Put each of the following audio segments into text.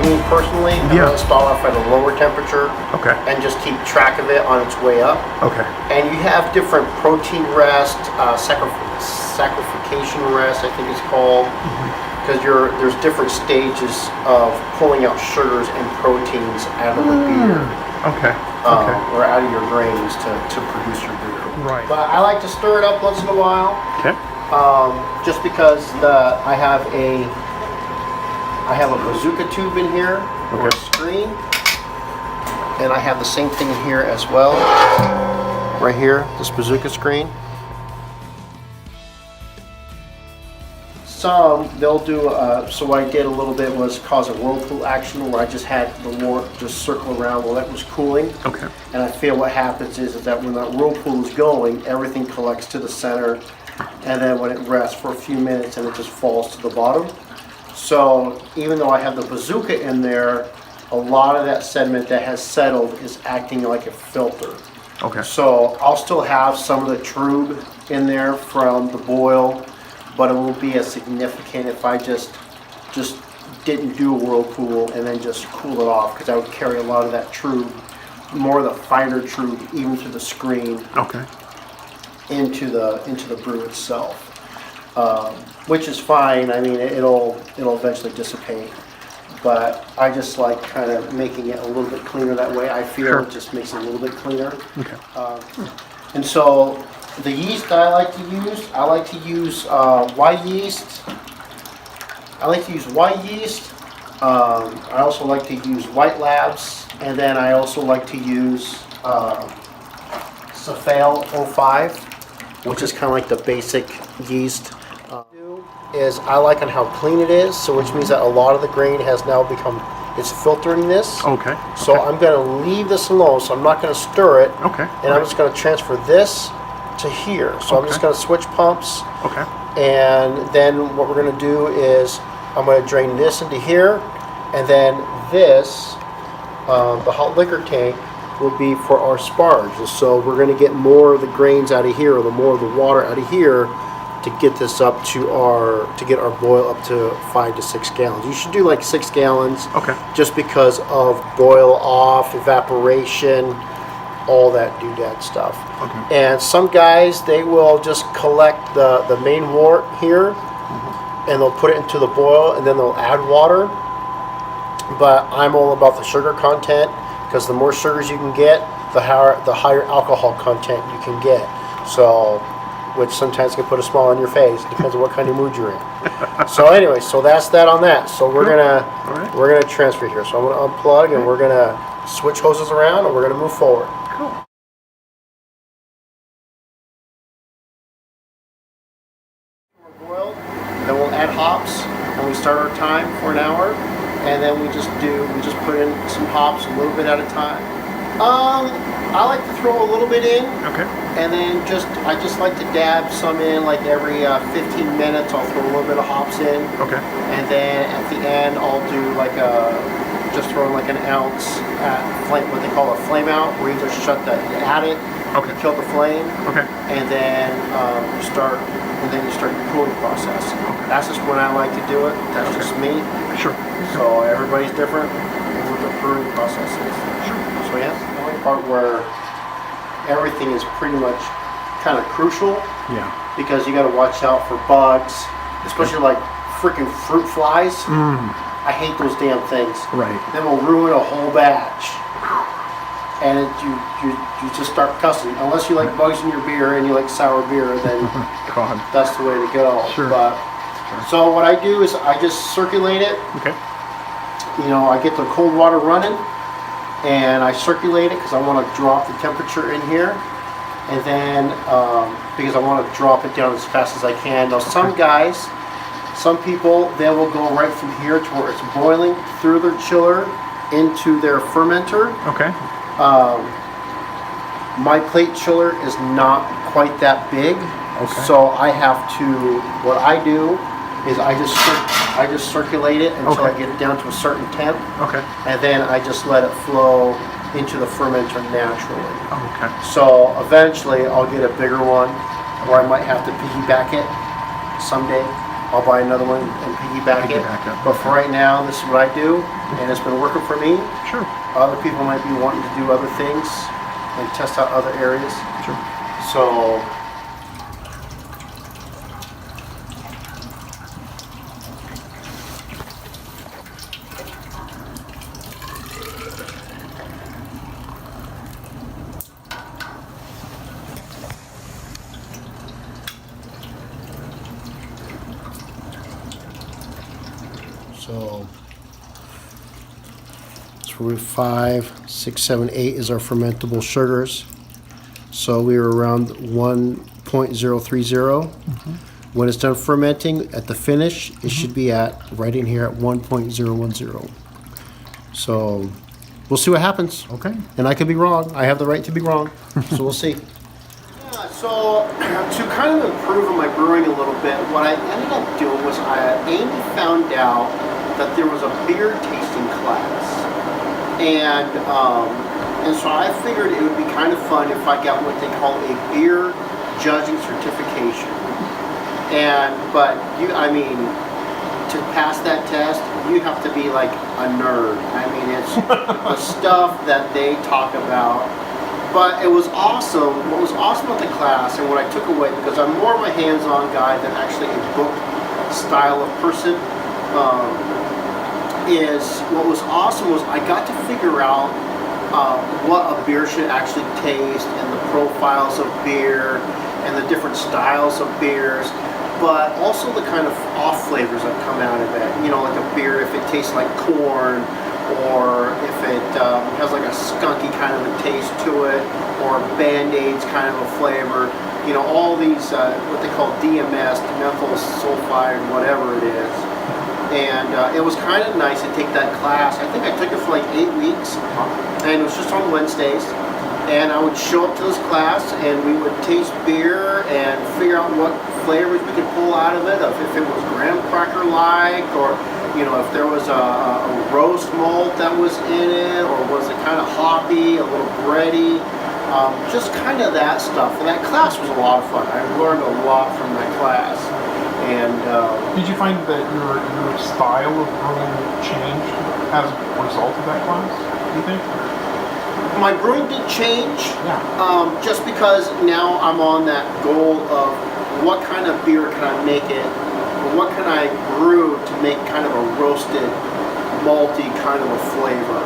me personally, I'm going to start off at a lower temperature and just keep track of it on its way up. And you have different protein rest, saccharification rest, I think it's called, because there's different stages of pulling out sugars and proteins out of the beer. Or out of your grains to produce your beer. But I like to stir it up once in a while. Just because I have a bazooka tube in here, or a screen, and I have the same thing in here as well. Right here, this bazooka screen. Some they'll do. So what I did a little bit was cause a whirlpool action where I just had the wort just circle around while that was cooling. And I feel what happens is that when that whirlpool is going, everything collects to the center, and then when it rests for a few minutes, and it just falls to the bottom. So even though I have the bazooka in there, a lot of that sediment that has settled is acting like a filter. So I'll still have some of the trube in there from the boil, but it won't be as significant if I just didn't do a whirlpool and then just cool it off, because I would carry a lot of that trube, more of the finer trube, even to the screen, into the brew itself, which is fine. I mean, it'll eventually dissipate, but I just like kind of making it a little bit cleaner that way. I feel it just makes it a little bit cleaner. And so the yeast that I like to use white yeast. I also like to use White Labs, and then I also like to use Cephale 05, which is kind of like the basic yeast. I like on how clean it is, so which means that a lot of the grain has now become, it's filtering this. So I'm going to leave this alone, so I'm not going to stir it. And I'm just going to transfer this to here. So I'm just going to switch pumps. And then what we're going to do is I'm going to drain this into here, and then this, the hot liquor tank, will be for our sparge. And so we're going to get more of the grains out of here, or the more of the water out of here, to get this up to get our boil up to 5 to 6 gallons. You should do like 6 gallons, just because of boil off, evaporation, all that doodad stuff. And some guys, they will just collect the main wort here, and they'll put it into the boil, and then they'll add water. But I'm all about the sugar content, because the more sugars you can get, the higher alcohol content you can get. So, which sometimes can put a smile on your face. Depends on what kind of mood you're in. So anyway, so that's that on that. So we're gonna transfer here. So I'm gonna unplug, and we're gonna switch hoses around, and we're gonna move forward. We're boiled, then we'll add hops, and we start our time for an hour, and then we just put in some hops a little bit at a time. I like to throw a little bit in, and then I just like to dab some in, like every 15 minutes. I'll throw a little bit of hops in, and then at the end I'll do like just throw in like an ounce at flame, what they call a flame out, where you just you add it, kill the flame, and then you start your cooling process. That's just when I like to do it. That's just me. So everybody's different in what the brewing process is. So yeah, the only part where everything is pretty much kind of crucial. Because you got to watch out for bugs, especially like freaking fruit flies. I hate those damn things. They will ruin a whole batch. And you just start cussing. Unless you like bugs in your beer and you like sour beer, then that's the way to go. But so what I do is I just circulate it. You know, I get the cold water running, and I circulate it because I want to drop the temperature in here, and then because I want to drop it down as fast as I can. Now some people, they will go right from here to where it's boiling through their chiller into their fermenter. My plate chiller is not quite that big, so I have to. What I do is I just circulate it until I get it down to a certain temp, and then I just let it flow into the fermenter naturally. So eventually I'll get a bigger one, or I might have to piggyback it someday. I'll buy another one and piggyback it. But for right now, this is what I do, and it's been working for me. Sure. Other people might be wanting to do other things and test out other areas. Sure. So. So 5, 6, 7, 8 is our fermentable sugars. So we were around 1.030. When it's done fermenting, at the finish, it should be at right in here at 1.010. So we'll see what happens. Okay. And I could be wrong. I have the right to be wrong. So we'll see. So to kind of improve on my brewing a little bit, what I ended up doing was Amy found out that there was a beer tasting class, and so I figured it would be kind of fun if I got what they call a beer judging certification. But to pass that test, you have to be like a nerd. I mean, it's the stuff that they talk about. But it was awesome. What was awesome about the class and what I took away, because I'm more of a hands-on guy than actually a book style of person, is what was awesome was I got to figure out what a beer should actually taste and the profiles of beer and the different styles of beers, but also the kind of off flavors that come out of it. You know, like a beer, if it tastes like corn, or if it has like a skunky kind of a taste to it, or Band-Aid's kind of a flavor. You know, all these, what they call DMS, methyl sulfide, whatever it is. And it was kind of nice to take that class. I think I took it for like 8 weeks, and it was just on Wednesdays. And I would show up to this class, and we would taste beer and figure out what flavors we could pull out of it, if it was graham cracker-like, or you know, if there was a roast malt that was in it, or was it kind of hoppy, a little bready, just kind of that stuff. And that class was a lot of fun. I learned a lot from that class. And did you find that your style of brewing changed as a result of that class, do you think? My brewing did change, just because now I'm on that goal of what kind of beer can I make it, or what can I brew to make kind of a roasted, malty kind of a flavor.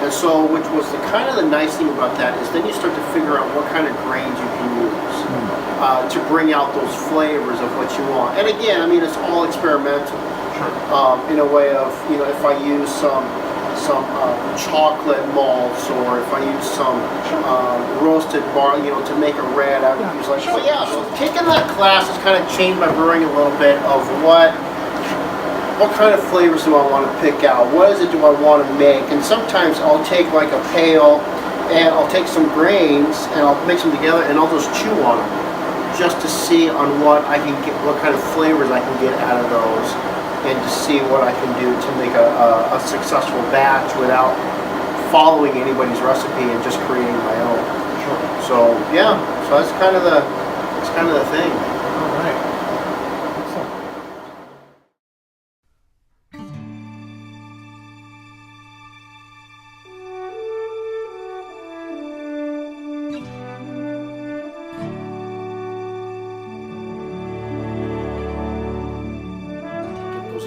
And so, which was the kind of the nice thing about that is then you start to figure out what kind of grains you can use to bring out those flavors of what you want. And again, I mean, it's all experimental. In a way of, you know, if I use some chocolate malts, or if I use some roasted barley, you know, to make a red, I would use like. So yeah, so taking that class has kind of changed my brewing a little bit of what kind of flavors do I want to pick out? What is it do I want to make? And sometimes I'll take like a pail, and I'll take some grains, and I'll mix them together, and I'll just chew on them, just to see on what I can get, what kind of flavors I can get out of those, and to see what I can do to make a successful batch without following anybody's recipe and just creating my own. So yeah, so that's kind of the thing. All right. Excellent.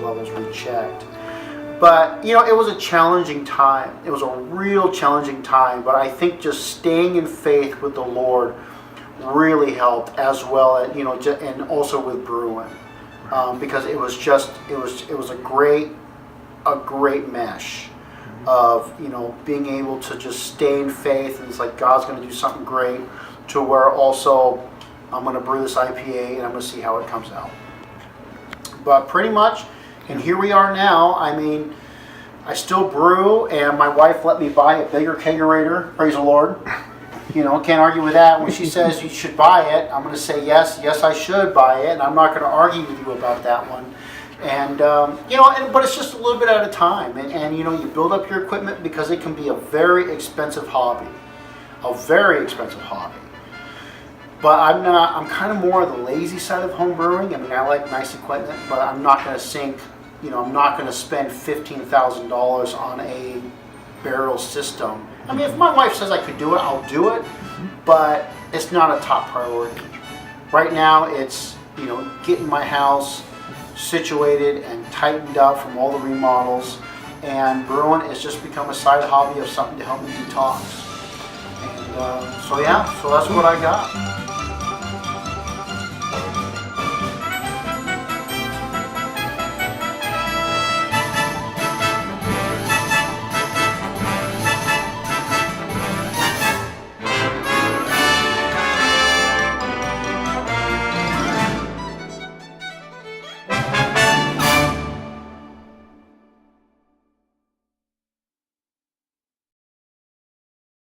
Levels rechecked. But you know, it was a challenging time. It was a real challenging time, but I think just staying in faith with the Lord really helped, as well as, you know, and also with brewing, because it was a great mesh of, you know, being able to just stay in faith, and it's like God's going to do something great, to where also I'm going to brew this IPA and I'm going to see how it comes out. But pretty much. And here we are now. I mean, I still brew, and my wife let me buy a bigger kegerator. Praise the Lord. You know, can't argue with that. When she says you should buy it, I'm going to say yes, I should buy it, and I'm not going to argue with you about that one. And you know, but it's just a little bit at a time. And you know, you build up your equipment, because it can be a very expensive hobby, But I'm not. I'm kind of more of the lazy side of home brewing. I mean, I like nice equipment, but I'm not going to sink. You know, I'm not going to spend $15,000 on a barrel system. I mean, if my wife says I could do it, I'll do it. But it's not a top priority. Right now, it's, you know, getting my house situated and tightened up from all the remodels, and brewing has just become a side hobby of something to help me detox. And so yeah, so that's what I got.